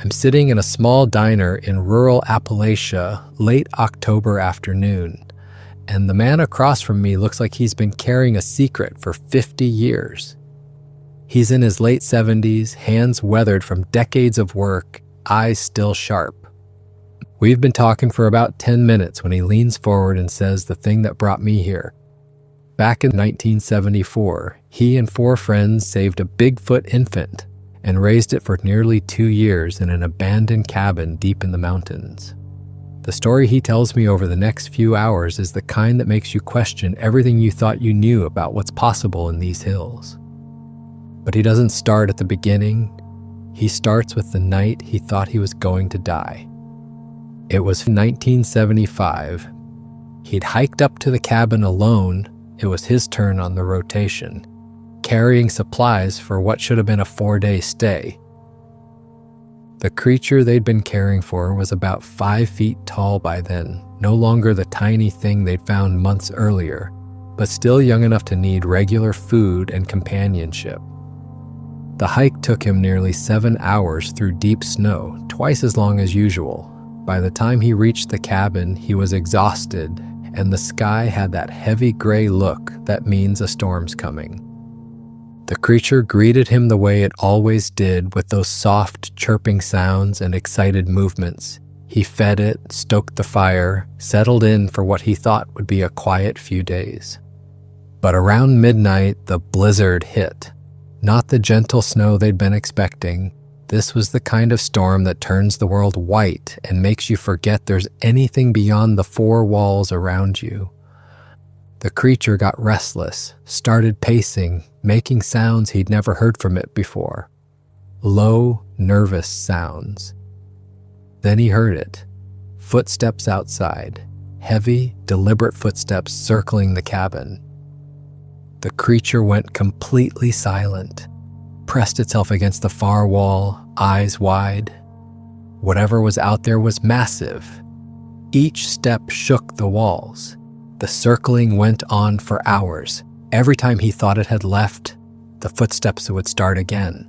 I'm sitting in a small diner in rural Appalachia, late October afternoon, and the man across from me looks like he's been carrying a secret for 50 years. He's in his late 70s, hands weathered from decades of work, eyes still sharp. We've been talking for about 10 minutes when he leans forward and says the thing that brought me here. Back in 1974, he and 4 friends saved a Bigfoot infant and raised it for nearly 2 years in an abandoned cabin deep in the mountains. The story he tells me over the next few hours is the kind that makes you question everything you thought you knew about what's possible in these hills. But he doesn't start at the beginning. He starts with the night he thought he was going to die. It was 1975. He'd hiked up to the cabin alone. It was his turn on the rotation, carrying supplies for what should have been a 4-day stay. The creature they'd been caring for was about 5 feet tall by then, no longer the tiny thing they'd found months earlier, but still young enough to need regular food and companionship. The hike took him nearly 7 hours through deep snow, twice as long as usual. By the time he reached the cabin, he was exhausted, and the sky had that heavy gray look that means a storm's coming. The creature greeted him the way it always did, with those soft, chirping sounds and excited movements. He fed it, stoked the fire, settled in for what he thought would be a quiet few days. But around midnight, the blizzard hit. Not the gentle snow they'd been expecting. This was the kind of storm that turns the world white and makes you forget there's anything beyond the 4 walls around you. The creature got restless, started pacing, making sounds he'd never heard from it before. Low, nervous sounds. Then he heard it. Footsteps outside. Heavy, deliberate footsteps circling the cabin. The creature went completely silent, pressed itself against the far wall, eyes wide. Whatever was out there was massive. Each step shook the walls. The circling went on for hours. Every time he thought it had left, the footsteps would start again.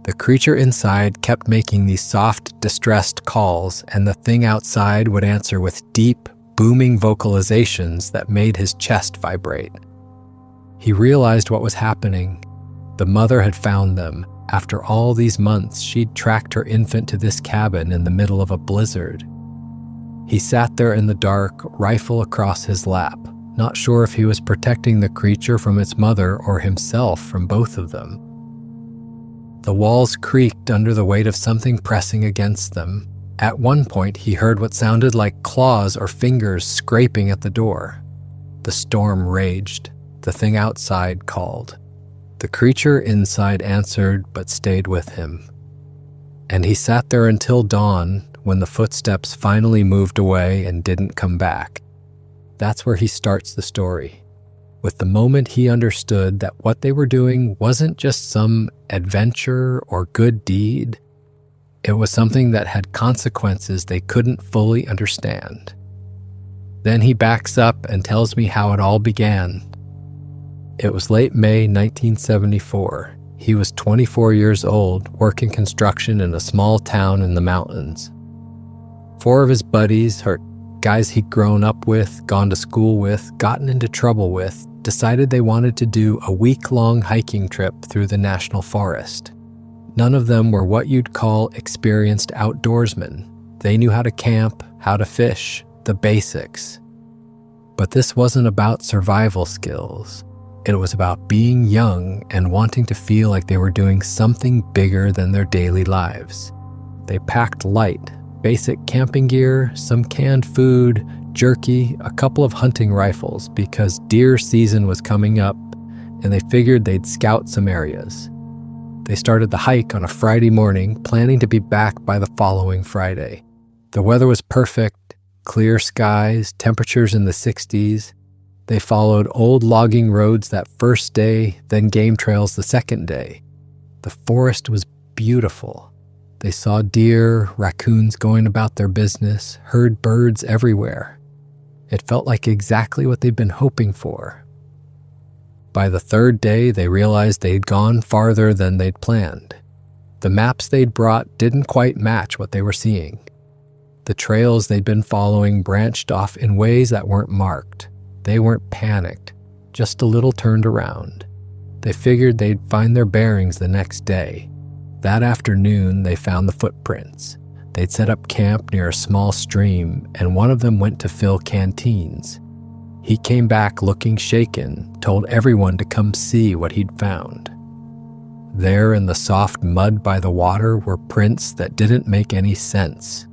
The creature inside kept making these soft, distressed calls, and the thing outside would answer with deep, booming vocalizations that made his chest vibrate. He realized what was happening. The mother had found them. After all these months, she'd tracked her infant to this cabin in the middle of a blizzard. He sat there in the dark, rifle across his lap, not sure if he was protecting the creature from its mother or himself from both of them. The walls creaked under the weight of something pressing against them. At one point, he heard what sounded like claws or fingers scraping at the door. The storm raged. The thing outside called. The creature inside answered but stayed with him. And he sat there until dawn, when the footsteps finally moved away and didn't come back. That's where he starts the story, with the moment he understood that what they were doing wasn't just some adventure or good deed. It was something that had consequences they couldn't fully understand. Then he backs up and tells me how it all began. It was late May 1974. He was 24 years old, working construction in a small town in the mountains. 4 of his buddies, or guys he'd grown up with, gone to school with, gotten into trouble with, decided they wanted to do a week-long hiking trip through the national forest. None of them were what you'd call experienced outdoorsmen. They knew how to camp, how to fish, the basics. But this wasn't about survival skills. It was about being young and wanting to feel like they were doing something bigger than their daily lives. They packed light, basic camping gear, some canned food, jerky, a couple of hunting rifles because deer season was coming up, and they figured they'd scout some areas. They started the hike on a Friday morning, planning to be back by the following Friday. The weather was perfect, clear skies, temperatures in the 60s. They followed old logging roads that first day, then game trails the second day. The forest was beautiful. They saw deer, raccoons going about their business, heard birds everywhere. It felt like exactly what they'd been hoping for. By the third day, they realized they'd gone farther than they'd planned. The maps they'd brought didn't quite match what they were seeing. The trails they'd been following branched off in ways that weren't marked. They weren't panicked, just a little turned around. They figured they'd find their bearings the next day. That afternoon, they found the footprints. They'd set up camp near a small stream, and one of them went to fill canteens. He came back looking shaken, told everyone to come see what he'd found. There in the soft mud by the water were prints that didn't make any sense.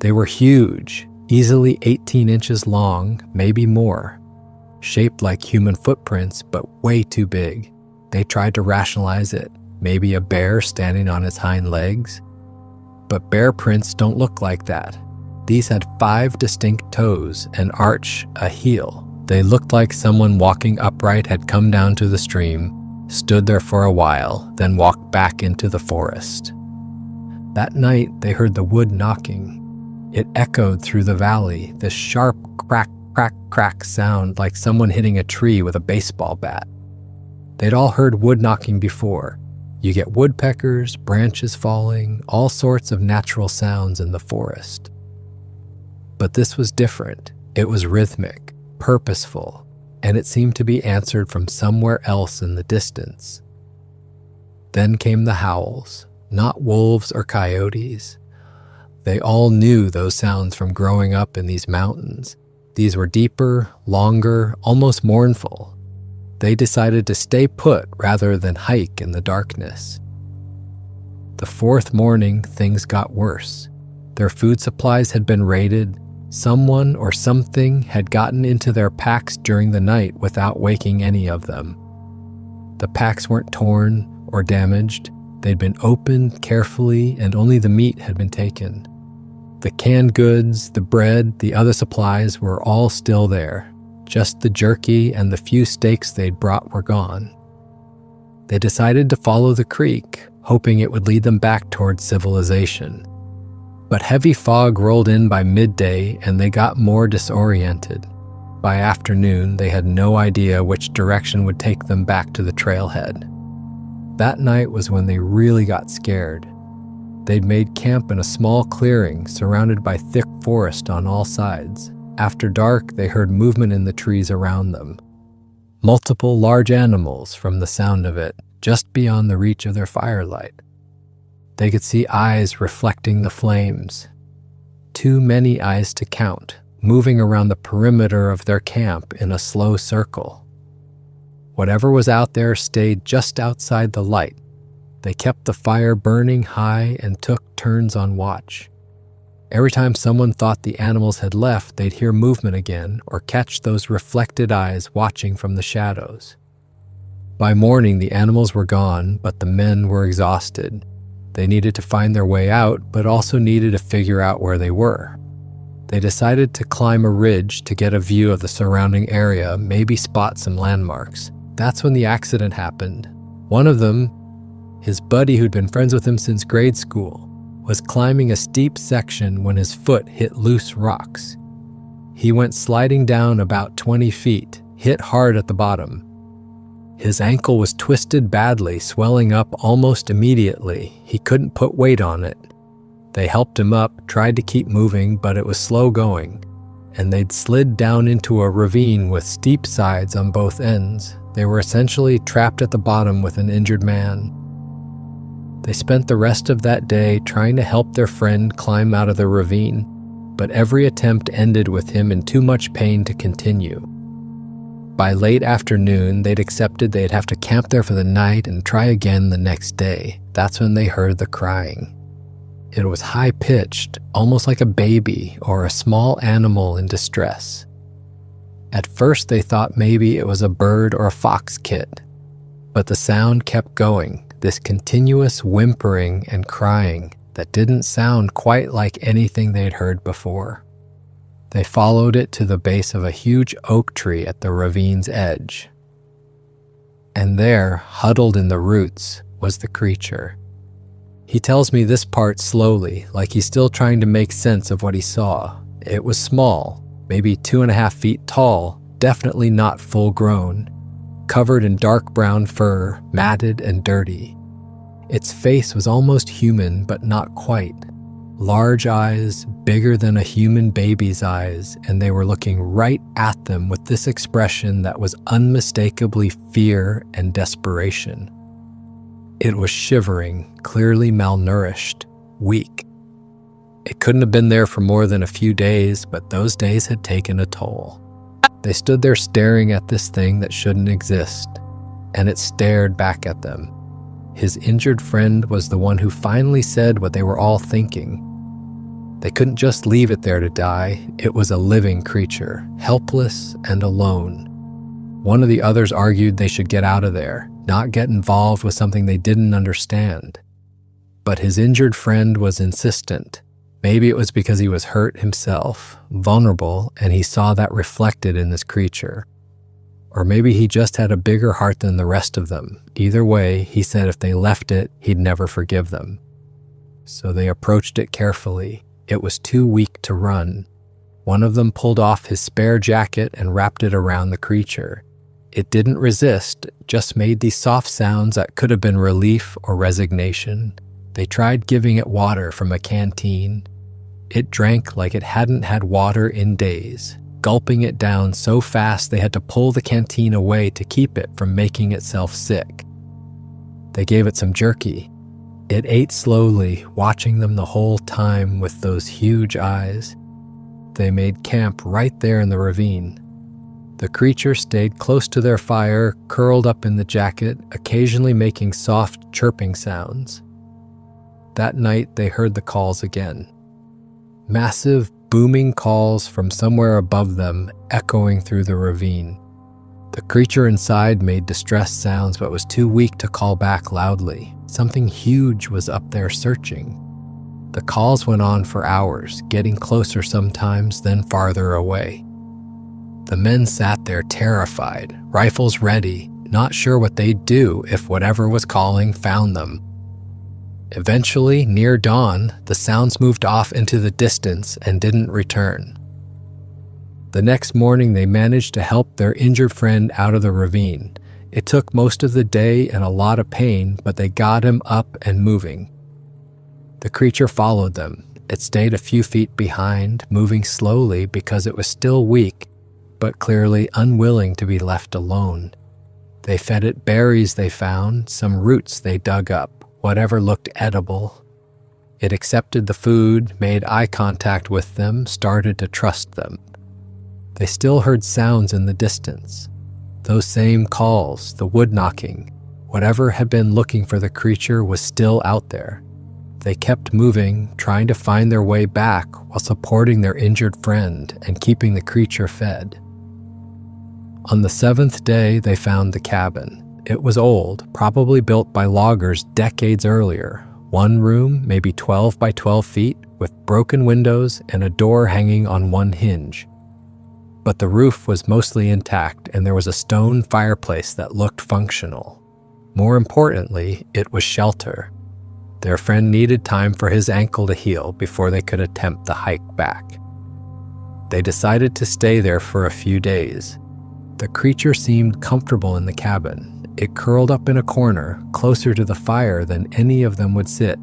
They were huge, easily 18 inches long, maybe more. Shaped like human footprints, but way too big. They tried to rationalize it, maybe a bear standing on its hind legs. But bear prints don't look like that. These had 5 distinct toes, an arch, a heel. They looked like someone walking upright had come down to the stream, stood there for a while, then walked back into the forest. That night, they heard the wood knocking. It echoed through the valley, this sharp crack, crack, crack sound like someone hitting a tree with a baseball bat. They'd all heard wood knocking before. You get woodpeckers, branches falling, all sorts of natural sounds in the forest. But this was different. It was rhythmic, purposeful, and it seemed to be answered from somewhere else in the distance. Then came the howls, not wolves or coyotes. They all knew those sounds from growing up in these mountains. These were deeper, longer, almost mournful. They decided to stay put rather than hike in the darkness. The 4th morning, things got worse. Their food supplies had been raided. Someone or something had gotten into their packs during the night without waking any of them. The packs weren't torn or damaged. They'd been opened carefully and only the meat had been taken. The canned goods, the bread, the other supplies were all still there. Just the jerky and the few steaks they'd brought were gone. They decided to follow the creek, hoping it would lead them back towards civilization. But heavy fog rolled in by midday and they got more disoriented. By afternoon, they had no idea which direction would take them back to the trailhead. That night was when they really got scared. They'd made camp in a small clearing surrounded by thick forest on all sides. After dark, they heard movement in the trees around them. Multiple large animals from the sound of it, just beyond the reach of their firelight. They could see eyes reflecting the flames. Too many eyes to count, moving around the perimeter of their camp in a slow circle. Whatever was out there stayed just outside the light. They kept the fire burning high and took turns on watch. Every time someone thought the animals had left, they'd hear movement again or catch those reflected eyes watching from the shadows. By morning, the animals were gone, but the men were exhausted. They needed to find their way out, but also needed to figure out where they were. They decided to climb a ridge to get a view of the surrounding area, maybe spot some landmarks. That's when the accident happened. One of them, his buddy who'd been friends with him since grade school, was climbing a steep section when his foot hit loose rocks. He went sliding down about 20 feet, hit hard at the bottom. His ankle was twisted badly, swelling up almost immediately. He couldn't put weight on it. They helped him up, tried to keep moving, but it was slow going, and they'd slid down into a ravine with steep sides on both ends. They were essentially trapped at the bottom with an injured man. They spent the rest of that day trying to help their friend climb out of the ravine, but every attempt ended with him in too much pain to continue. By late afternoon, they'd accepted they'd have to camp there for the night and try again the next day. That's when they heard the crying. It was high-pitched, almost like a baby or a small animal in distress. At first, they thought maybe it was a bird or a fox kit, but the sound kept going. This continuous whimpering and crying that didn't sound quite like anything they'd heard before. They followed it to the base of a huge oak tree at the ravine's edge. And there, huddled in the roots, was the creature. He tells me this part slowly, like he's still trying to make sense of what he saw. It was small, maybe 2.5 feet tall, definitely not full grown. Covered in dark brown fur, matted and dirty. Its face was almost human, but not quite. Large eyes, bigger than a human baby's eyes, and they were looking right at them with this expression that was unmistakably fear and desperation. It was shivering, clearly malnourished, weak. It couldn't have been there for more than a few days, but those days had taken a toll. They stood there staring at this thing that shouldn't exist, and it stared back at them. His injured friend was the one who finally said what they were all thinking. They couldn't just leave it there to die. It was a living creature, helpless and alone. One of the others argued they should get out of there, not get involved with something they didn't understand. But his injured friend was insistent. Maybe it was because he was hurt himself, vulnerable, and he saw that reflected in this creature. Or maybe he just had a bigger heart than the rest of them. Either way, he said if they left it, he'd never forgive them. So they approached it carefully. It was too weak to run. One of them pulled off his spare jacket and wrapped it around the creature. It didn't resist, just made these soft sounds that could have been relief or resignation. They tried giving it water from a canteen. It drank like it hadn't had water in days, gulping it down so fast they had to pull the canteen away to keep it from making itself sick. They gave it some jerky. It ate slowly, watching them the whole time with those huge eyes. They made camp right there in the ravine. The creature stayed close to their fire, curled up in the jacket, occasionally making soft chirping sounds. That night, they heard the calls again. Massive, booming calls from somewhere above them, echoing through the ravine. The creature inside made distressed sounds but was too weak to call back loudly. Something huge was up there searching. The calls went on for hours, getting closer sometimes, then farther away. The men sat there terrified, rifles ready, not sure what they'd do if whatever was calling found them. Eventually, near dawn, the sounds moved off into the distance and didn't return. The next morning, they managed to help their injured friend out of the ravine. It took most of the day and a lot of pain, but they got him up and moving. The creature followed them. It stayed a few feet behind, moving slowly because it was still weak, but clearly unwilling to be left alone. They fed it berries they found, some roots they dug up, whatever looked edible. It accepted the food, made eye contact with them, started to trust them. They still heard sounds in the distance. Those same calls, the wood knocking, whatever had been looking for the creature was still out there. They kept moving, trying to find their way back while supporting their injured friend and keeping the creature fed. On the 7th day, they found the cabin. It was old, probably built by loggers decades earlier. One room, maybe 12 by 12 feet, with broken windows and a door hanging on one hinge. But the roof was mostly intact and there was a stone fireplace that looked functional. More importantly, it was shelter. Their friend needed time for his ankle to heal before they could attempt the hike back. They decided to stay there for a few days. The creature seemed comfortable in the cabin. It curled up in a corner, closer to the fire than any of them would sit,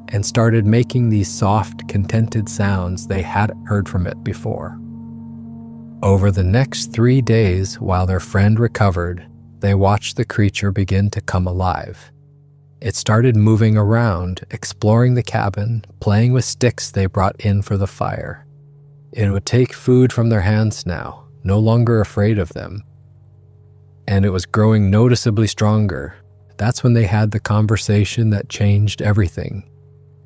and started making these soft, contented sounds they hadn't heard from it before. Over the next 3 days, while their friend recovered, they watched the creature begin to come alive. It started moving around, exploring the cabin, playing with sticks they brought in for the fire. It would take food from their hands now, no longer afraid of them. And it was growing noticeably stronger. That's when they had the conversation that changed everything.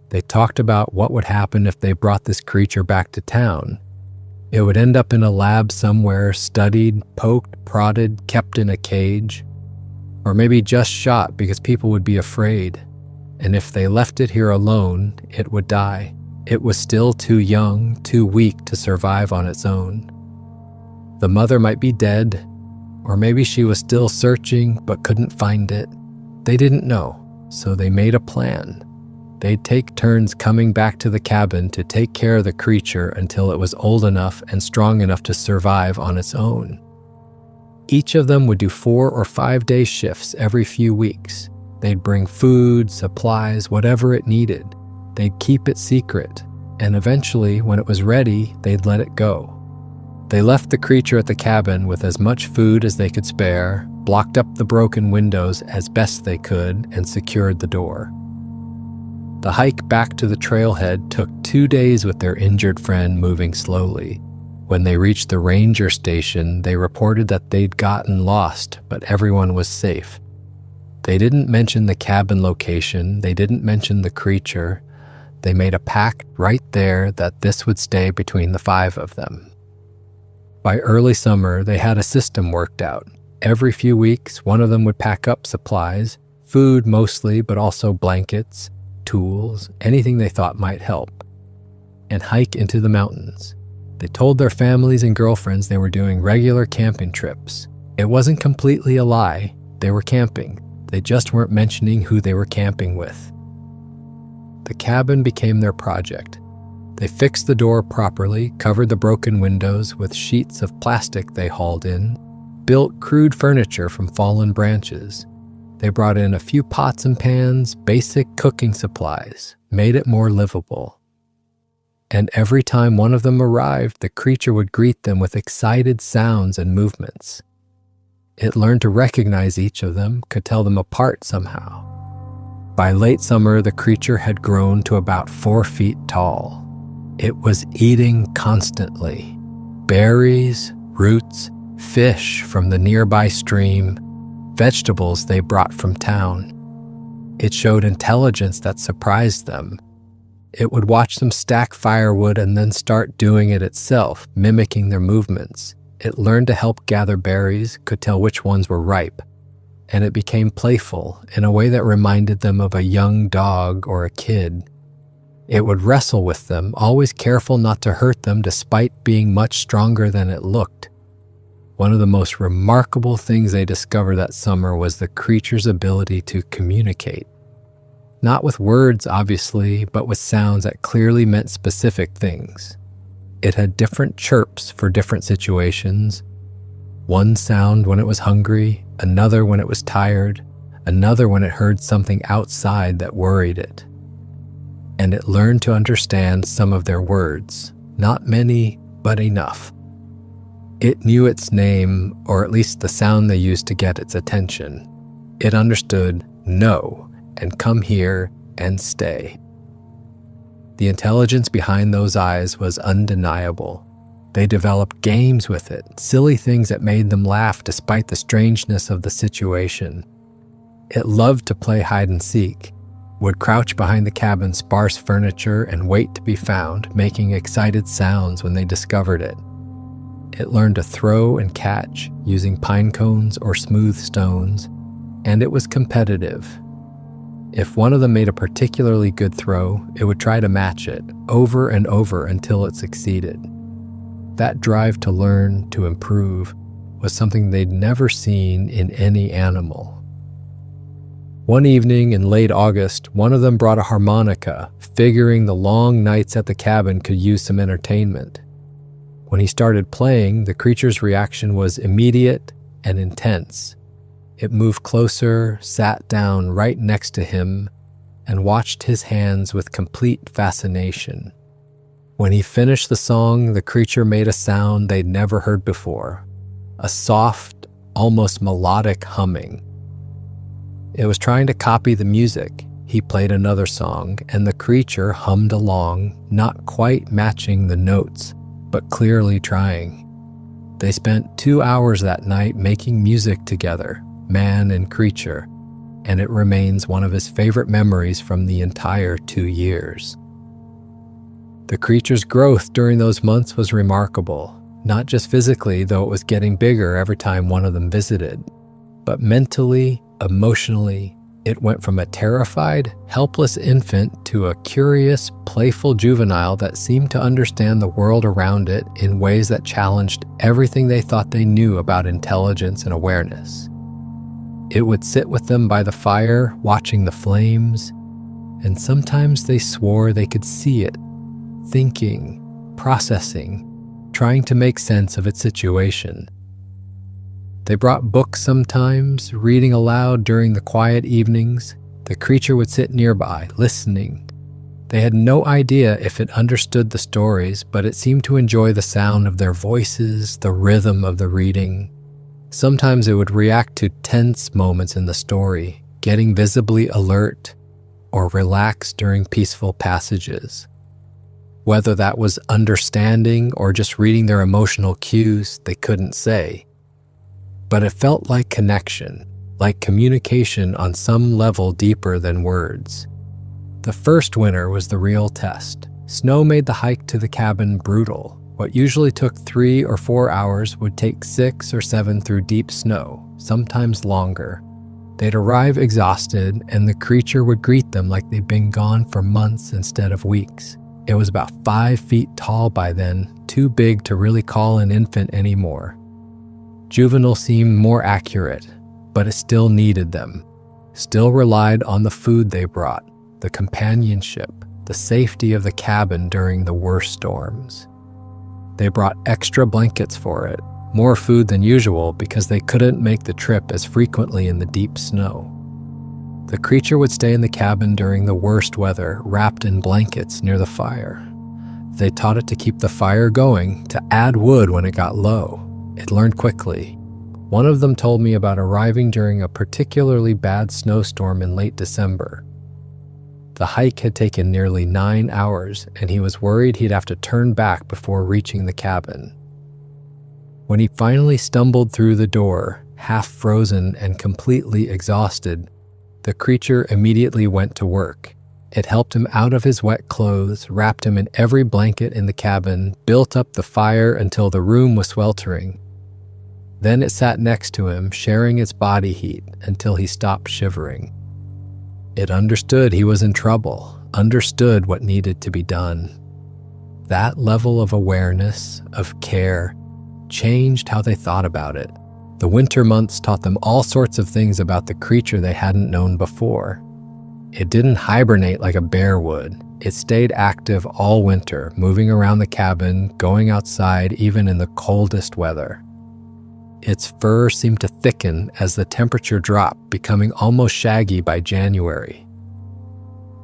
They talked about what would happen if they brought this creature back to town. It would end up in a lab somewhere, studied, poked, prodded, kept in a cage. Or maybe just shot because people would be afraid. And if they left it here alone, it would die. It was still too young, too weak to survive on its own. The mother might be dead, or maybe she was still searching but couldn't find it. They didn't know, so they made a plan. They'd take turns coming back to the cabin to take care of the creature until it was old enough and strong enough to survive on its own. Each of them would do 4 or 5 day shifts every few weeks. They'd bring food, supplies, whatever it needed. They'd keep it secret, and eventually, when it was ready, they'd let it go. They left the creature at the cabin with as much food as they could spare, blocked up the broken windows as best they could, and secured the door. The hike back to the trailhead took 2 days with their injured friend moving slowly. When they reached the ranger station, they reported that they'd gotten lost, but everyone was safe. They didn't mention the cabin location, they didn't mention the creature. They made a pact right there that this would stay between the 5 of them. By early summer, they had a system worked out. Every few weeks, one of them would pack up supplies, food mostly, but also blankets, tools, anything they thought might help, and hike into the mountains. They told their families and girlfriends they were doing regular camping trips. It wasn't completely a lie. They were camping. They just weren't mentioning who they were camping with. The cabin became their project. They fixed the door properly, covered the broken windows with sheets of plastic they hauled in, built crude furniture from fallen branches. They brought in a few pots and pans, basic cooking supplies, made it more livable. And every time one of them arrived, the creature would greet them with excited sounds and movements. It learned to recognize each of them, could tell them apart somehow. By late summer, the creature had grown to about 4 feet tall. It was eating constantly. Berries, roots, fish from the nearby stream, vegetables they brought from town. It showed intelligence that surprised them. It would watch them stack firewood and then start doing it itself, mimicking their movements. It learned to help gather berries, could tell which ones were ripe, and it became playful in a way that reminded them of a young dog or a kid. It would wrestle with them, always careful not to hurt them despite being much stronger than it looked. One of the most remarkable things they discovered that summer was the creature's ability to communicate. Not with words, obviously, but with sounds that clearly meant specific things. It had different chirps for different situations. One sound when it was hungry, another when it was tired, another when it heard something outside that worried it. And it learned to understand some of their words, not many, but enough. It knew its name, or at least the sound they used to get its attention. It understood no, and come here and stay. The intelligence behind those eyes was undeniable. They developed games with it, silly things that made them laugh despite the strangeness of the situation. It loved to play hide and seek, would crouch behind the cabin's sparse furniture and wait to be found, making excited sounds when they discovered it. It learned to throw and catch using pine cones or smooth stones, and it was competitive. If one of them made a particularly good throw, it would try to match it over and over until it succeeded. That drive to learn, to improve, was something they'd never seen in any animal. One evening in late August, one of them brought a harmonica, figuring the long nights at the cabin could use some entertainment. When he started playing, the creature's reaction was immediate and intense. It moved closer, sat down right next to him, and watched his hands with complete fascination. When he finished the song, the creature made a sound they'd never heard before, a soft, almost melodic humming. It was trying to copy the music. He played another song, and the creature hummed along, not quite matching the notes, but clearly trying. They spent 2 hours that night making music together, man and creature, and it remains one of his favorite memories from the entire 2 years. The creature's growth during those months was remarkable, not just physically, though it was getting bigger every time one of them visited, but mentally, emotionally. It went from a terrified, helpless infant to a curious, playful juvenile that seemed to understand the world around it in ways that challenged everything they thought they knew about intelligence and awareness. It would sit with them by the fire, watching the flames, and sometimes they swore they could see it, thinking, processing, trying to make sense of its situation. They brought books sometimes, reading aloud during the quiet evenings, The creature would sit nearby, listening. They had no idea if it understood the stories, but it seemed to enjoy the sound of their voices, the rhythm of the reading. Sometimes it would react to tense moments in the story, getting visibly alert or relax during peaceful passages. Whether that was understanding or just reading their emotional cues, they couldn't say. But it felt like connection, like communication on some level deeper than words. The first winter was the real test. Snow made the hike to the cabin brutal. What usually took 3 or 4 hours would take 6 or 7 through deep snow, sometimes longer. They'd arrive exhausted, and the creature would greet them like they'd been gone for months instead of weeks. It was about 5 feet tall by then, too big to really call an infant anymore. Juvenile seemed more accurate, but it still needed them, still relied on the food they brought, the companionship, the safety of the cabin during the worst storms. They brought extra blankets for it, more food than usual because they couldn't make the trip as frequently in the deep snow. The creature would stay in the cabin during the worst weather, wrapped in blankets near the fire. They taught it to keep the fire going, to add wood when it got low. It learned quickly. One of them told me about arriving during a particularly bad snowstorm in late December. The hike had taken nearly 9 hours, and he was worried he'd have to turn back before reaching the cabin. When he finally stumbled through the door, half frozen and completely exhausted, the creature immediately went to work. It helped him out of his wet clothes, wrapped him in every blanket in the cabin, built up the fire until the room was sweltering. Then it sat next to him, sharing its body heat until he stopped shivering. It understood he was in trouble, understood what needed to be done. That level of awareness, of care, changed how they thought about it. The winter months taught them all sorts of things about the creature they hadn't known before. It didn't hibernate like a bear would. It stayed active all winter, moving around the cabin, going outside even in the coldest weather. Its fur seemed to thicken as the temperature dropped, becoming almost shaggy by January.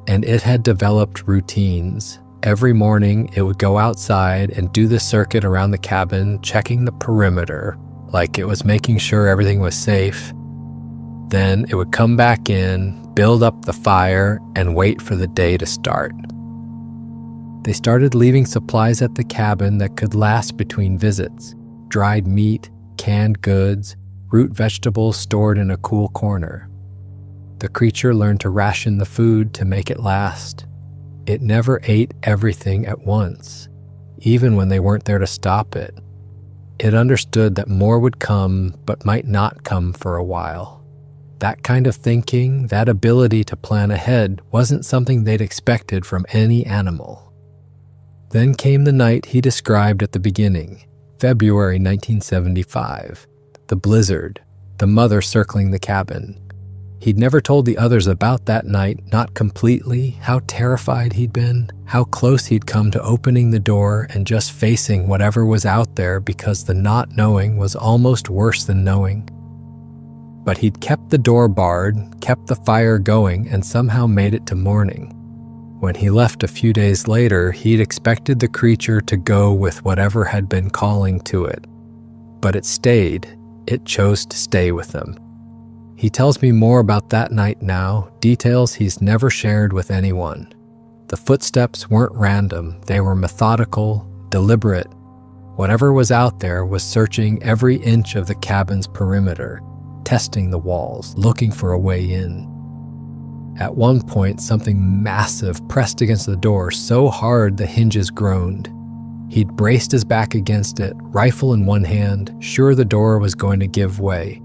And it had developed routines. Every morning, it would go outside and do the circuit around the cabin, checking the perimeter, like it was making sure everything was safe. Then it would come back in, build up the fire, and wait for the day to start. They started leaving supplies at the cabin that could last between visits: dried meat, canned goods, root vegetables stored in a cool corner. The creature learned to ration the food to make it last. It never ate everything at once, even when they weren't there to stop it. It understood that more would come, but might not come for a while. That kind of thinking, that ability to plan ahead, wasn't something they'd expected from any animal. Then came the night he described at the beginning, February 1975, the blizzard, the mother circling the cabin. He'd never told the others about that night, not completely, how terrified he'd been, how close he'd come to opening the door and just facing whatever was out there because the not knowing was almost worse than knowing. But he'd kept the door barred, kept the fire going, and somehow made it to morning. When he left a few days later, he'd expected the creature to go with whatever had been calling to it. But it stayed. It chose to stay with him. He tells me more about that night now, details he's never shared with anyone. The footsteps weren't random. They were methodical, deliberate. Whatever was out there was searching every inch of the cabin's perimeter, testing the walls, looking for a way in. At one point, something massive pressed against the door so hard the hinges groaned. He'd braced his back against it, rifle in one hand, sure the door was going to give way.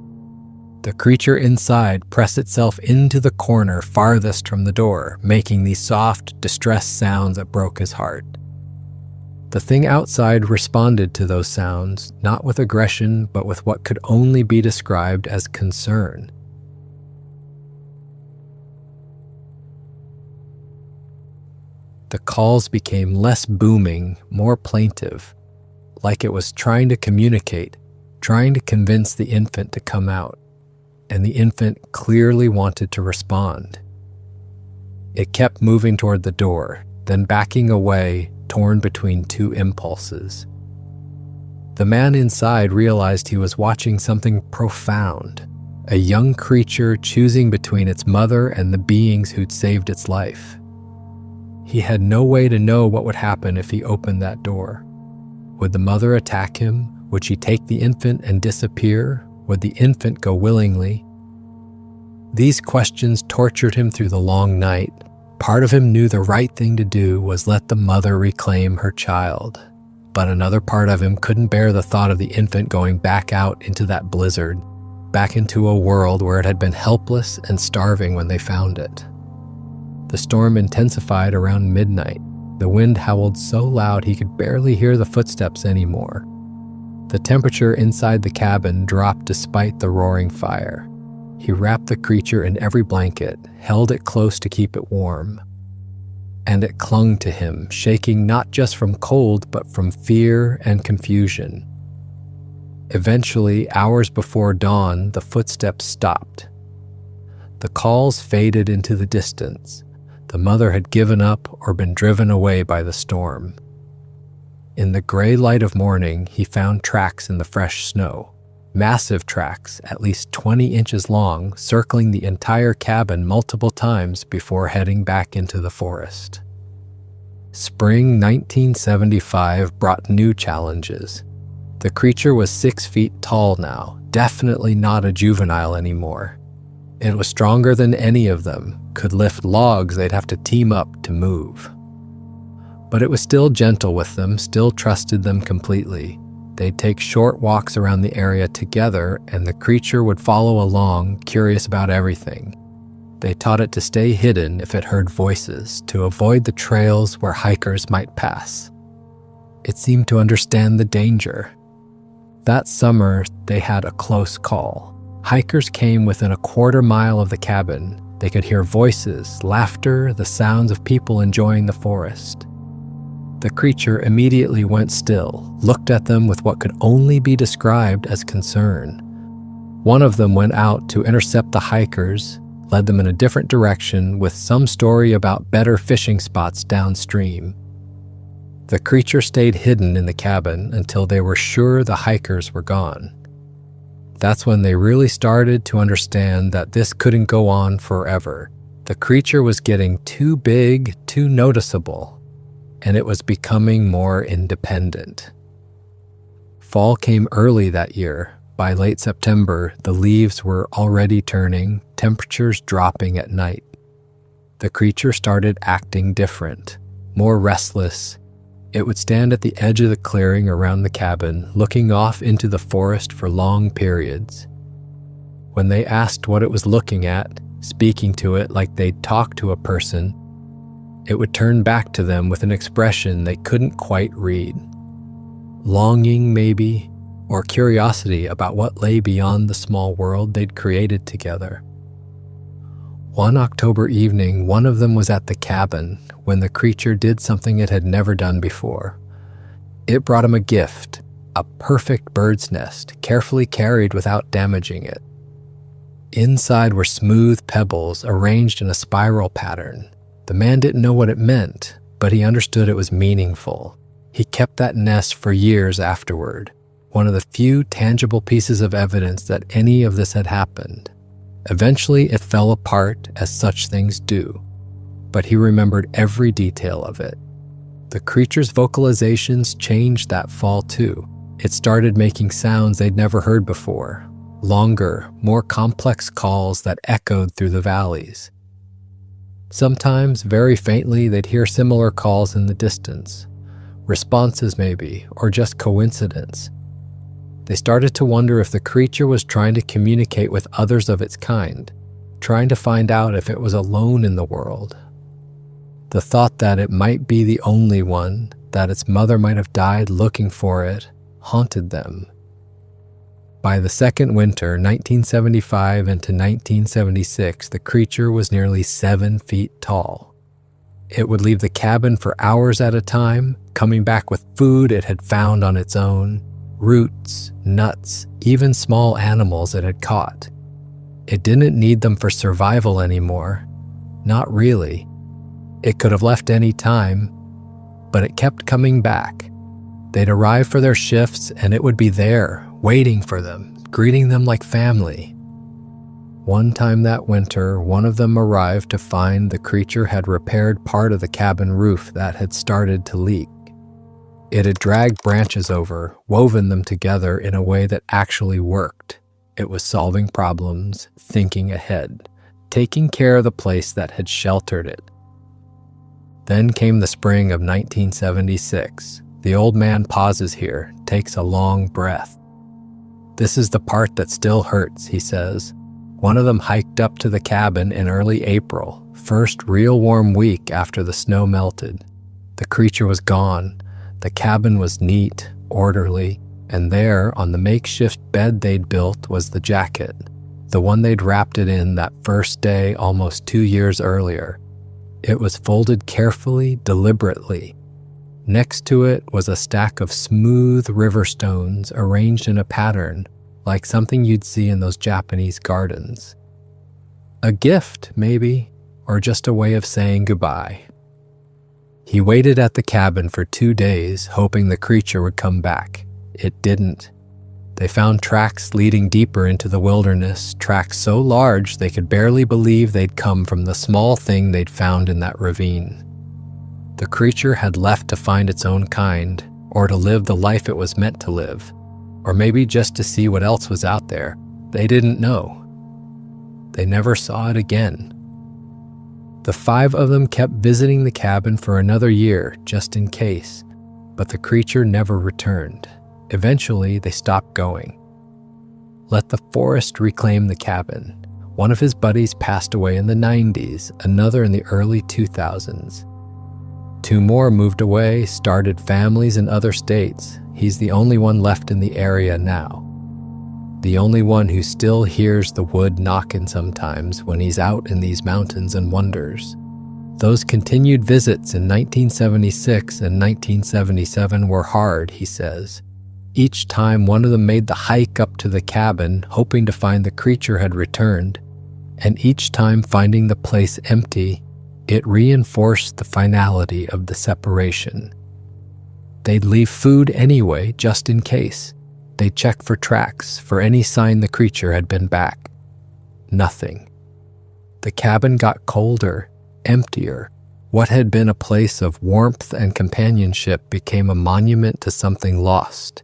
The creature inside pressed itself into the corner farthest from the door, making these soft, distressed sounds that broke his heart. The thing outside responded to those sounds, not with aggression, but with what could only be described as concern. The calls became less booming, more plaintive, like it was trying to communicate, trying to convince the infant to come out. And the infant clearly wanted to respond. It kept moving toward the door, then backing away, torn between two impulses. The man inside realized he was watching something profound, a young creature choosing between its mother and the beings who'd saved its life. He had no way to know what would happen if he opened that door. Would the mother attack him? Would she take the infant and disappear? Would the infant go willingly? These questions tortured him through the long night. Part of him knew the right thing to do was let the mother reclaim her child, but another part of him couldn't bear the thought of the infant going back out into that blizzard, back into a world where it had been helpless and starving when they found it. The storm intensified around midnight. The wind howled so loud he could barely hear the footsteps anymore. The temperature inside the cabin dropped despite the roaring fire. He wrapped the creature in every blanket, held it close to keep it warm. And it clung to him, shaking not just from cold, but from fear and confusion. Eventually, hours before dawn, the footsteps stopped. The calls faded into the distance. The mother had given up or been driven away by the storm. In the gray light of morning, he found tracks in the fresh snow. Massive tracks, at least 20 inches long, circling the entire cabin multiple times before heading back into the forest. Spring 1975 brought new challenges. The creature was 6 feet tall now, definitely not a juvenile anymore. It was stronger than any of them, could lift logs they'd have to team up to move. But it was still gentle with them, still trusted them completely. They'd take short walks around the area together, and the creature would follow along, curious about everything. They taught it to stay hidden if it heard voices, to avoid the trails where hikers might pass. It seemed to understand the danger. That summer, they had a close call. Hikers came within a quarter mile of the cabin. They could hear voices, laughter, the sounds of people enjoying the forest. The creature immediately went still, looked at them with what could only be described as concern. One of them went out to intercept the hikers, led them in a different direction with some story about better fishing spots downstream. The creature stayed hidden in the cabin until they were sure the hikers were gone. That's when they really started to understand that this couldn't go on forever. The creature was getting too big, too noticeable, and it was becoming more independent. Fall came early that year. By late September, the leaves were already turning, temperatures dropping at night. The creature started acting different, more restless. It would stand at the edge of the clearing around the cabin, looking off into the forest for long periods. When they asked what it was looking at, speaking to it like they'd talk to a person, it would turn back to them with an expression they couldn't quite read. Longing, maybe, or curiosity about what lay beyond the small world they'd created together. One October evening, one of them was at the cabin when the creature did something it had never done before. It brought him a gift, a perfect bird's nest, carefully carried without damaging it. Inside were smooth pebbles arranged in a spiral pattern. The man didn't know what it meant, but he understood it was meaningful. He kept that nest for years afterward, one of the few tangible pieces of evidence that any of this had happened. Eventually, it fell apart, as such things do, but he remembered every detail of it. The creature's vocalizations changed that fall too. It started making sounds they'd never heard before, longer, more complex calls that echoed through the valleys. Sometimes, very faintly, they'd hear similar calls in the distance, responses maybe, or just coincidence. They started to wonder if the creature was trying to communicate with others of its kind, trying to find out if it was alone in the world. The thought that it might be the only one, that its mother might have died looking for it, haunted them. By the second winter, 1975 into 1976, the creature was nearly 7 feet tall. It would leave the cabin for hours at a time, coming back with food it had found on its own, roots, nuts, even small animals it had caught. It didn't need them for survival anymore. Not really. It could have left any time, but it kept coming back. They'd arrive for their shifts and it would be there, waiting for them, greeting them like family. One time that winter, one of them arrived to find the creature had repaired part of the cabin roof that had started to leak. It had dragged branches over, woven them together in a way that actually worked. It was solving problems, thinking ahead, taking care of the place that had sheltered it. Then came the spring of 1976. The old man pauses here, takes a long breath. "This is the part that still hurts," he says. One of them hiked up to the cabin in early April, first real warm week after the snow melted. The creature was gone. The cabin was neat, orderly, and there, on the makeshift bed they'd built, was the jacket, the one they'd wrapped it in that first day almost 2 years earlier. It was folded carefully, deliberately. Next to it was a stack of smooth river stones arranged in a pattern, like something you'd see in those Japanese gardens. A gift, maybe, or just a way of saying goodbye. He waited at the cabin for 2 days, hoping the creature would come back. It didn't. They found tracks leading deeper into the wilderness, tracks so large they could barely believe they'd come from the small thing they'd found in that ravine. The creature had left to find its own kind, or to live the life it was meant to live, or maybe just to see what else was out there. They didn't know. They never saw it again. The 5 of them kept visiting the cabin for another year, just in case, but the creature never returned. Eventually, they stopped going. Let the forest reclaim the cabin. One of his buddies passed away in the 90s, another in the early 2000s. 2 more moved away, started families in other states. He's the only one left in the area now. The only one who still hears the wood knocking sometimes when he's out in these mountains and wonders. Those continued visits in 1976 and 1977 were hard, he says. Each time one of them made the hike up to the cabin, hoping to find the creature had returned, and each time finding the place empty, it reinforced the finality of the separation. They'd leave food anyway, just in case. They'd check for tracks, for any sign the creature had been back. Nothing. The cabin got colder, emptier. What had been a place of warmth and companionship became a monument to something lost.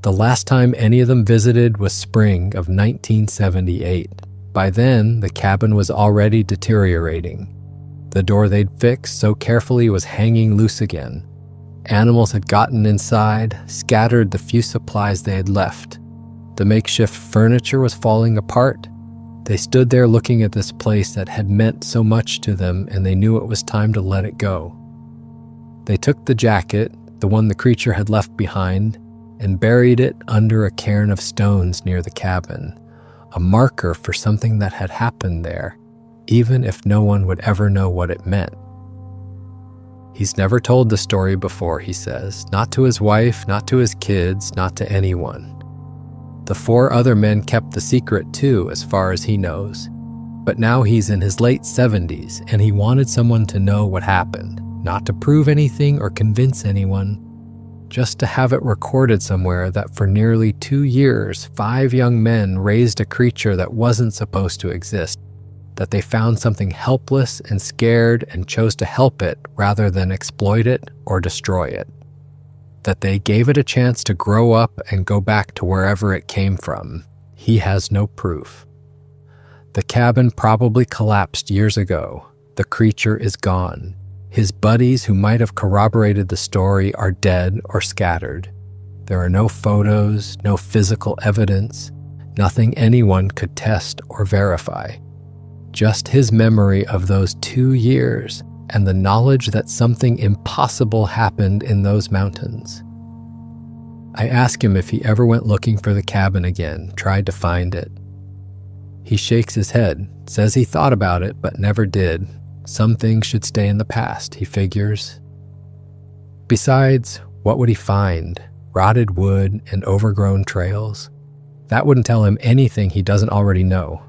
The last time any of them visited was spring of 1978. By then, the cabin was already deteriorating. The door they'd fixed so carefully was hanging loose again. Animals had gotten inside, scattered the few supplies they had left. The makeshift furniture was falling apart. They stood there looking at this place that had meant so much to them, and they knew it was time to let it go. They took the jacket, the one the creature had left behind, and buried it under a cairn of stones near the cabin, a marker for something that had happened there, even if no one would ever know what it meant. He's never told the story before, he says, not to his wife, not to his kids, not to anyone. The 4 other men kept the secret too, as far as he knows. But now he's in his late 70s, and he wanted someone to know what happened, not to prove anything or convince anyone, just to have it recorded somewhere that for nearly 2 years, 5 young men raised a creature that wasn't supposed to exist, that they found something helpless and scared and chose to help it rather than exploit it or destroy it. That they gave it a chance to grow up and go back to wherever it came from. He has no proof. The cabin probably collapsed years ago. The creature is gone. His buddies who might have corroborated the story are dead or scattered. There are no photos, no physical evidence, nothing anyone could test or verify. Just his memory of those 2 years and the knowledge that something impossible happened in those mountains. I ask him if he ever went looking for the cabin again, tried to find it. He shakes his head, says he thought about it but never did. Some things should stay in the past, he figures. Besides, what would he find? Rotted wood and overgrown trails? That wouldn't tell him anything he doesn't already know.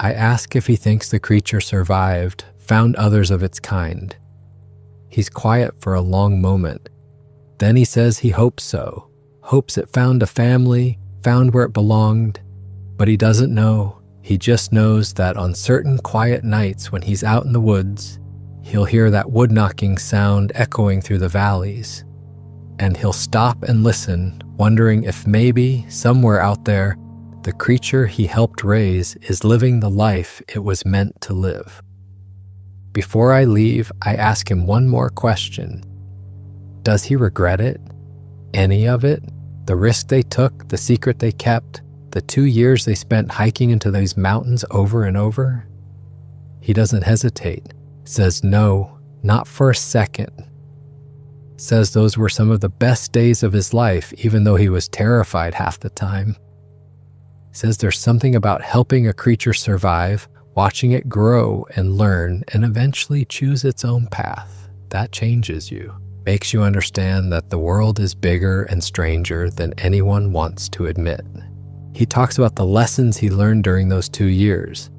I ask if he thinks the creature survived, found others of its kind. He's quiet for a long moment. Then he says he hopes so, hopes it found a family, found where it belonged, but he doesn't know. He just knows that on certain quiet nights when he's out in the woods, he'll hear that wood knocking sound echoing through the valleys, and he'll stop and listen, wondering if maybe, somewhere out there, the creature he helped raise is living the life it was meant to live. Before I leave, I ask him one more question. Does he regret it? Any of it? The risk they took, the secret they kept, the 2 years they spent hiking into those mountains over and over? He doesn't hesitate. Says no, not for a second. Says those were some of the best days of his life, even though he was terrified half the time. Says there's something about helping a creature survive, watching it grow and learn and eventually choose its own path. That changes you, makes you understand that the world is bigger and stranger than anyone wants to admit. He talks about the lessons he learned during those 2 years,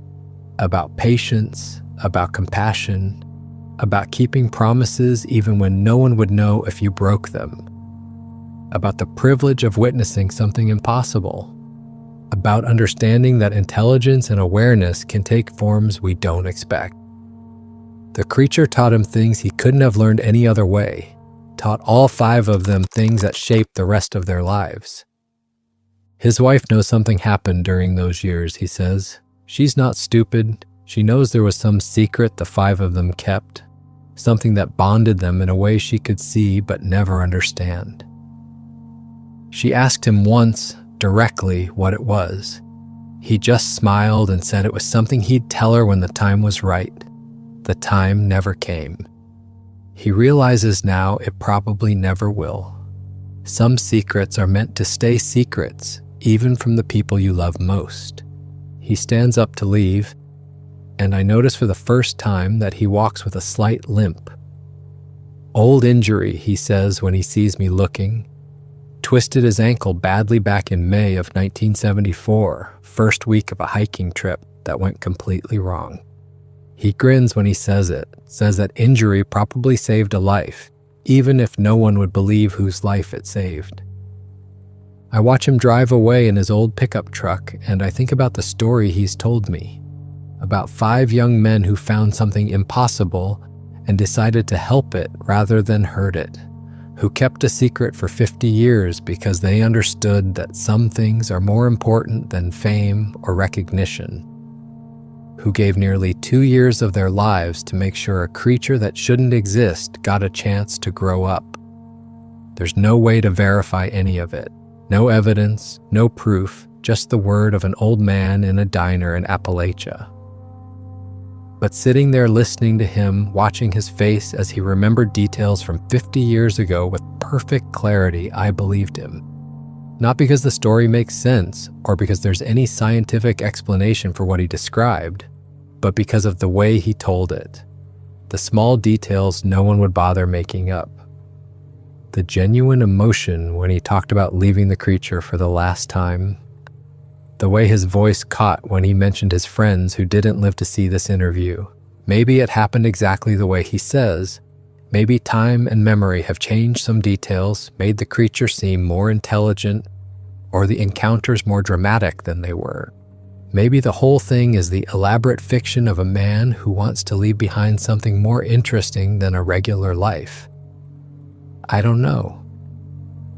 about patience, about compassion, about keeping promises even when no one would know if you broke them, about the privilege of witnessing something impossible, about understanding that intelligence and awareness can take forms we don't expect. The creature taught him things he couldn't have learned any other way, taught all 5 of them things that shaped the rest of their lives. His wife knows something happened during those years, he says. She's not stupid. She knows there was some secret the 5 of them kept, something that bonded them in a way she could see but never understand. She asked him once, directly, what it was. He just smiled and said it was something he'd tell her when the time was right. The time never came. He realizes now it probably never will. Some secrets are meant to stay secrets, even from the people you love most. He stands up to leave, and I notice for the first time that he walks with a slight limp. Old injury, he says when he sees me looking. Twisted his ankle badly back in May of 1974, first week of a hiking trip that went completely wrong. He grins when he says it, says that injury probably saved a life, even if no one would believe whose life it saved. I watch him drive away in his old pickup truck, and I think about the story he's told me, about 5 young men who found something impossible and decided to help it rather than hurt it, who kept a secret for 50 years because they understood that some things are more important than fame or recognition, who gave nearly 2 years of their lives to make sure a creature that shouldn't exist got a chance to grow up. There's no way to verify any of it. No evidence, no proof, just the word of an old man in a diner in Appalachia. But sitting there listening to him, watching his face as he remembered details from 50 years ago with perfect clarity, I believed him. Not because the story makes sense or because there's any scientific explanation for what he described, but because of the way he told it. The small details no one would bother making up. The genuine emotion when he talked about leaving the creature for the last time. The way his voice caught when he mentioned his friends who didn't live to see this interview. Maybe it happened exactly the way he says. Maybe time and memory have changed some details, made the creature seem more intelligent, or the encounters more dramatic than they were. Maybe the whole thing is the elaborate fiction of a man who wants to leave behind something more interesting than a regular life. I don't know.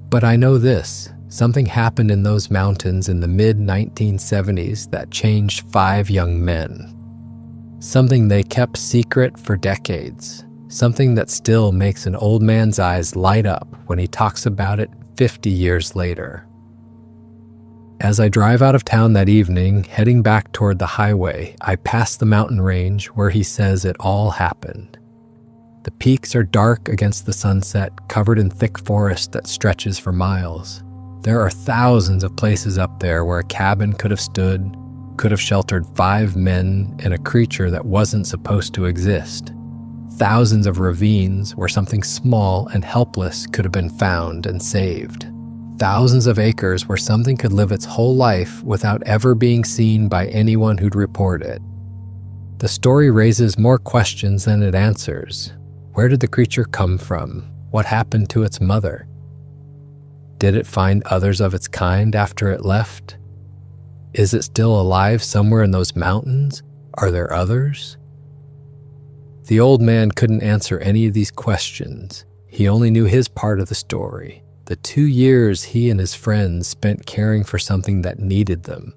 But I know this. Something happened in those mountains in the mid-1970s that changed 5 young men. Something they kept secret for decades. Something that still makes an old man's eyes light up when he talks about it 50 years later. As I drive out of town that evening, heading back toward the highway, I pass the mountain range where he says it all happened. The peaks are dark against the sunset, covered in thick forest that stretches for miles. There are thousands of places up there where a cabin could have stood, could have sheltered 5 men and a creature that wasn't supposed to exist. Thousands of ravines where something small and helpless could have been found and saved. Thousands of acres where something could live its whole life without ever being seen by anyone who'd report it. The story raises more questions than it answers. Where did the creature come from? What happened to its mother? Did it find others of its kind after it left? Is it still alive somewhere in those mountains? Are there others? The old man couldn't answer any of these questions. He only knew his part of the story, the 2 years he and his friends spent caring for something that needed them.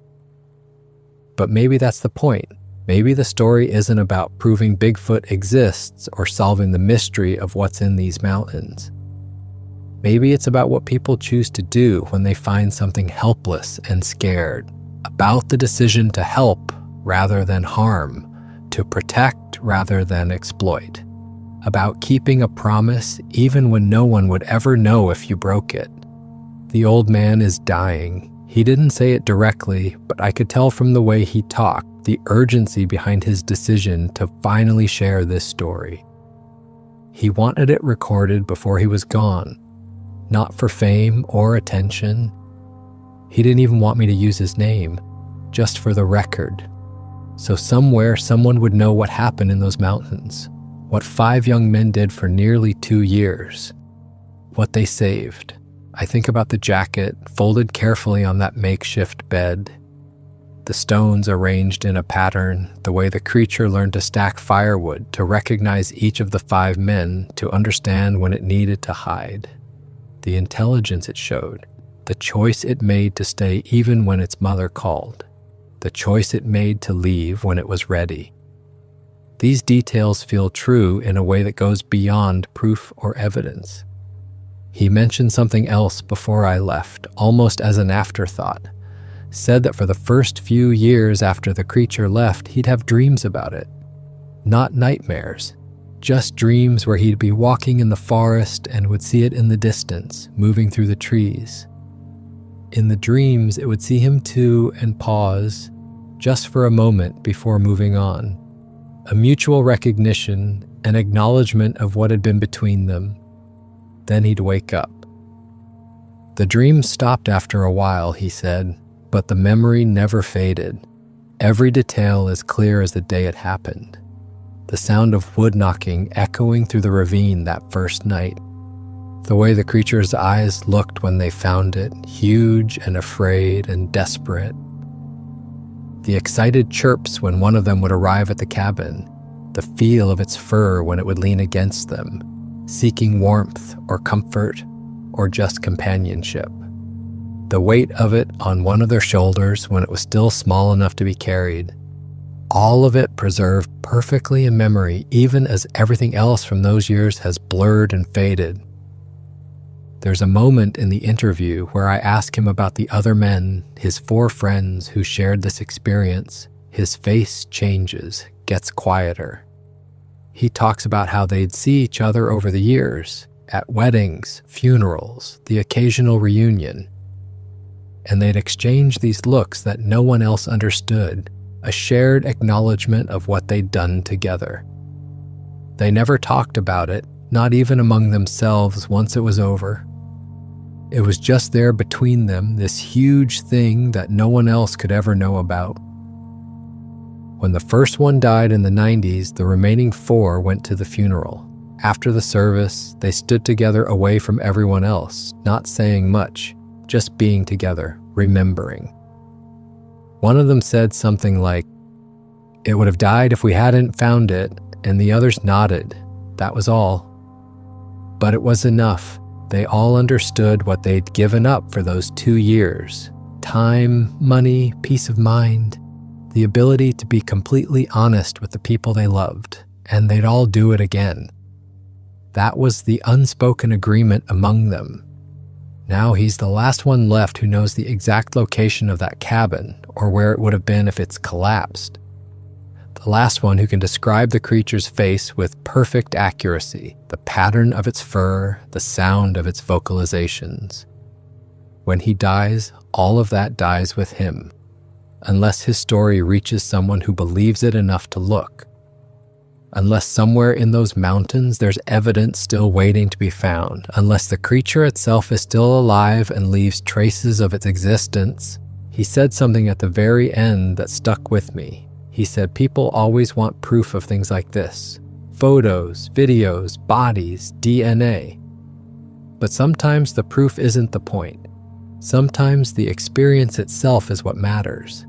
But maybe that's the point. Maybe the story isn't about proving Bigfoot exists or solving the mystery of what's in these mountains. Maybe it's about what people choose to do when they find something helpless and scared, about the decision to help rather than harm, to protect rather than exploit, about keeping a promise even when no one would ever know if you broke it. The old man is dying. He didn't say it directly, but I could tell from the way he talked the urgency behind his decision to finally share this story. He wanted it recorded before he was gone, not for fame or attention. He didn't even want me to use his name, just for the record. So somewhere someone would know what happened in those mountains, what 5 young men did for nearly 2 years, what they saved. I think about the jacket folded carefully on that makeshift bed, the stones arranged in a pattern, the way the creature learned to stack firewood, to recognize each of the 5 men, to understand when it needed to hide, the intelligence it showed, the choice it made to stay even when its mother called, the choice it made to leave when it was ready. These details feel true in a way that goes beyond proof or evidence. He mentioned something else before I left, almost as an afterthought. Said that for the first few years after the creature left, he'd have dreams about it. Not nightmares, just dreams where he'd be walking in the forest and would see it in the distance, moving through the trees. In the dreams, it would see him too and pause, just for a moment before moving on. A mutual recognition, an acknowledgement of what had been between them. Then he'd wake up. The dreams stopped after a while, he said, but the memory never faded. Every detail as clear as the day it happened. The sound of wood knocking echoing through the ravine that first night. The way the creature's eyes looked when they found it, huge and afraid and desperate. The excited chirps when one of them would arrive at the cabin. The feel of its fur when it would lean against them, seeking warmth or comfort or just companionship. The weight of it on one of their shoulders when it was still small enough to be carried. All of it preserved perfectly in memory, even as everything else from those years has blurred and faded. There's a moment in the interview where I ask him about the other men, his 4 friends who shared this experience. His face changes, gets quieter. He talks about how they'd see each other over the years, at weddings, funerals, the occasional reunion. And they'd exchange these looks that no one else understood, a shared acknowledgement of what they'd done together. They never talked about it, not even among themselves once it was over. It was just there between them, this huge thing that no one else could ever know about. When the first one died in the 90s, the remaining 4 went to the funeral. After the service, they stood together away from everyone else, not saying much, just being together, remembering. One of them said something like, "It would have died if we hadn't found it," and the others nodded. That was all. But it was enough. They all understood what they'd given up for those 2 years. Time, money, peace of mind, the ability to be completely honest with the people they loved, and they'd all do it again. That was the unspoken agreement among them. Now he's the last one left who knows the exact location of that cabin, or where it would have been if it's collapsed. The last one who can describe the creature's face with perfect accuracy, the pattern of its fur, the sound of its vocalizations. When he dies, all of that dies with him, unless his story reaches someone who believes it enough to look. Unless somewhere in those mountains there's evidence still waiting to be found, unless the creature itself is still alive and leaves traces of its existence. He said something at the very end that stuck with me. He said people always want proof of things like this: photos, videos, bodies, DNA. But sometimes the proof isn't the point. Sometimes the experience itself is what matters.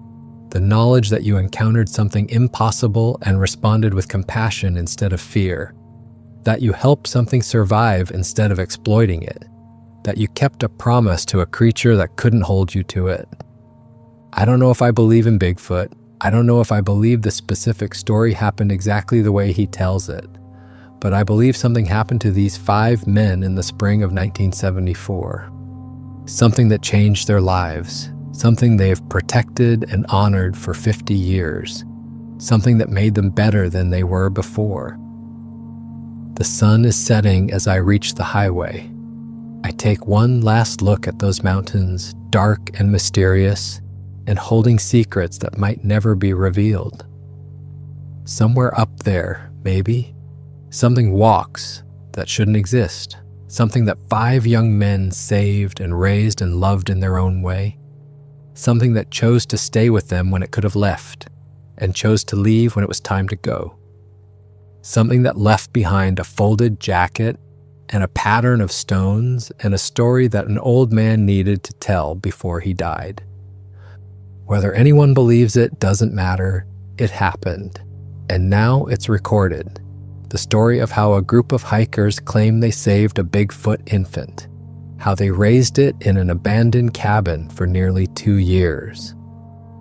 The knowledge that you encountered something impossible and responded with compassion instead of fear. That you helped something survive instead of exploiting it. That you kept a promise to a creature that couldn't hold you to it. I don't know if I believe in Bigfoot. I don't know if I believe the specific story happened exactly the way he tells it. But I believe something happened to these 5 men in the spring of 1974. Something that changed their lives. Something they've protected and honored for 50 years. Something that made them better than they were before. The sun is setting as I reach the highway. I take one last look at those mountains, dark and mysterious, and holding secrets that might never be revealed. Somewhere up there, maybe, something walks that shouldn't exist. Something that 5 young men saved and raised and loved in their own way. Something that chose to stay with them when it could have left, and chose to leave when it was time to go. Something that left behind a folded jacket and a pattern of stones and a story that an old man needed to tell before he died. Whether anyone believes it doesn't matter. It happened, and now it's recorded. The story of how a group of hikers claim they saved a Bigfoot infant, how they raised it in an abandoned cabin for nearly 2 years,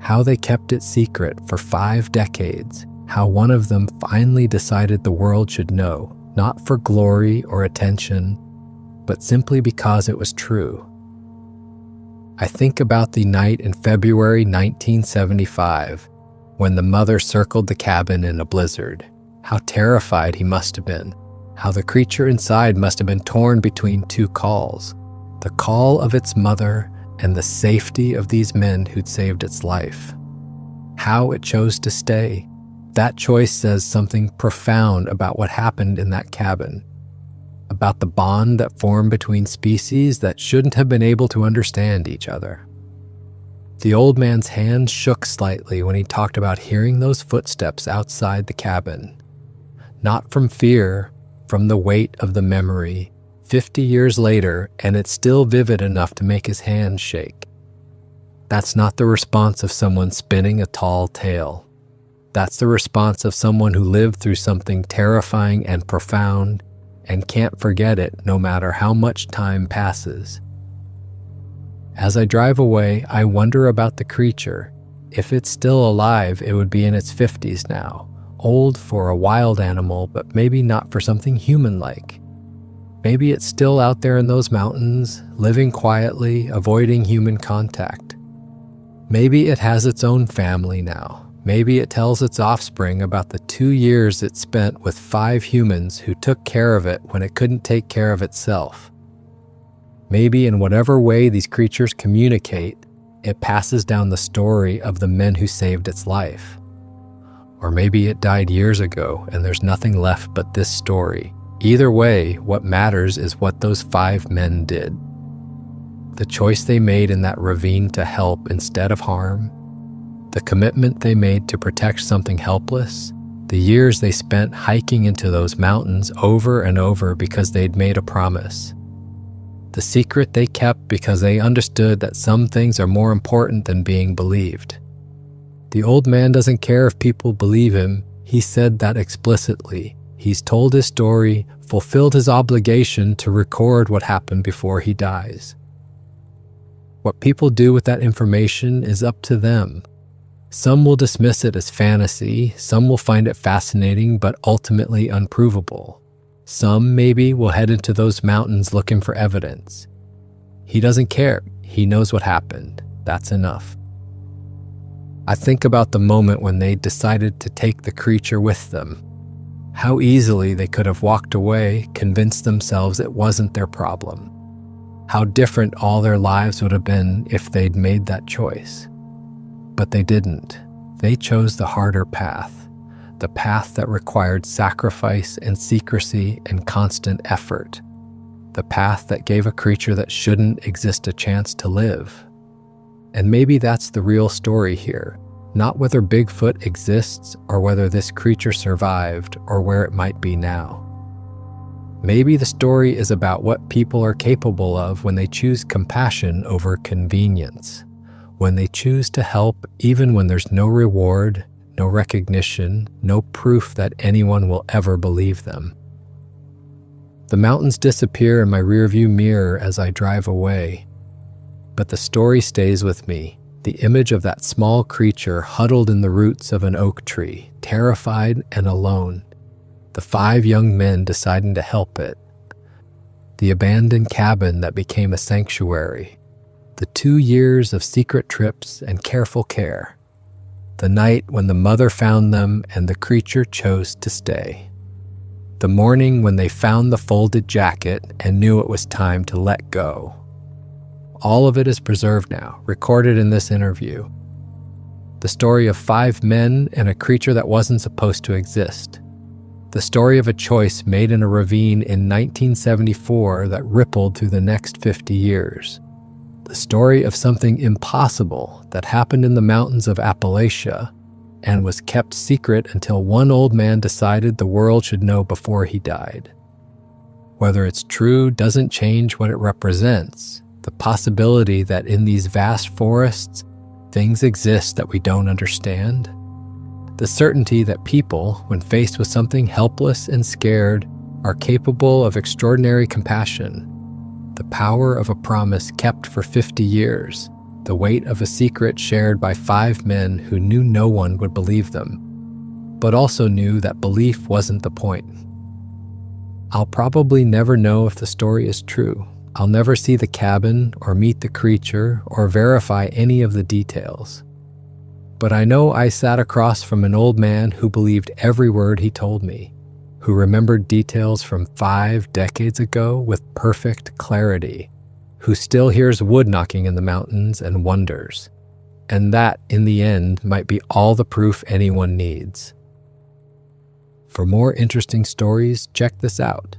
how they kept it secret for 5 decades, how one of them finally decided the world should know, not for glory or attention, but simply because it was true. I think about the night in February 1975 when the mother circled the cabin in a blizzard. How terrified he must have been. How the creature inside must have been torn between 2 calls. The call of its mother and the safety of these men who'd saved its life. How it chose to stay. That choice says something profound about what happened in that cabin. About the bond that formed between species that shouldn't have been able to understand each other. The old man's hand shook slightly when he talked about hearing those footsteps outside the cabin. Not from fear, from the weight of the memory, 50 years later, and it's still vivid enough to make his hand shake. That's not the response of someone spinning a tall tale. That's the response of someone who lived through something terrifying and profound and can't forget it no matter how much time passes. As I drive away, I wonder about the creature. If it's still alive, it would be in its 50s now. Old for a wild animal, but maybe not for something human-like. Maybe it's still out there in those mountains, living quietly, avoiding human contact. Maybe it has its own family now. Maybe it tells its offspring about the 2 years it spent with 5 humans who took care of it when it couldn't take care of itself. Maybe in whatever way these creatures communicate, it passes down the story of the men who saved its life. Or maybe it died years ago and there's nothing left but this story. Either way, what matters is what those 5 men did. The choice they made in that ravine to help instead of harm. The commitment they made to protect something helpless. The years they spent hiking into those mountains over and over because they'd made a promise. The secret they kept because they understood that some things are more important than being believed. The old man doesn't care if people believe him. He said that explicitly. He's told his story, fulfilled his obligation to record what happened before he dies. What people do with that information is up to them. Some will dismiss it as fantasy, some will find it fascinating but ultimately unprovable. Some, maybe, will head into those mountains looking for evidence. He doesn't care. He knows what happened. That's enough. I think about the moment when they decided to take the creature with them. How easily they could have walked away, convinced themselves it wasn't their problem. How different all their lives would have been if they'd made that choice. But they didn't. They chose the harder path, the path that required sacrifice and secrecy and constant effort, the path that gave a creature that shouldn't exist a chance to live. And maybe that's the real story here. Not whether Bigfoot exists or whether this creature survived or where it might be now. Maybe the story is about what people are capable of when they choose compassion over convenience, when they choose to help even when there's no reward, no recognition, no proof that anyone will ever believe them. The mountains disappear in my rearview mirror as I drive away, but the story stays with me. The image of that small creature huddled in the roots of an oak tree, terrified and alone. The 5 young men deciding to help it. The abandoned cabin that became a sanctuary. The 2 years of secret trips and careful care. The night when the mother found them and the creature chose to stay. The morning when they found the folded jacket and knew it was time to let go. All of it is preserved now, recorded in this interview. The story of 5 men and a creature that wasn't supposed to exist. The story of a choice made in a ravine in 1974 that rippled through the next 50 years. The story of something impossible that happened in the mountains of Appalachia and was kept secret until one old man decided the world should know before he died. Whether it's true doesn't change what it represents. The possibility that in these vast forests, things exist that we don't understand. The certainty that people, when faced with something helpless and scared, are capable of extraordinary compassion. The power of a promise kept for 50 years. The weight of a secret shared by 5 men who knew no one would believe them, but also knew that belief wasn't the point. I'll probably never know if the story is true. I'll never see the cabin or meet the creature or verify any of the details. But I know I sat across from an old man who believed every word he told me, who remembered details from 5 decades ago with perfect clarity, who still hears wood knocking in the mountains and wonders. And that, in the end, might be all the proof anyone needs. For more interesting stories, check this out.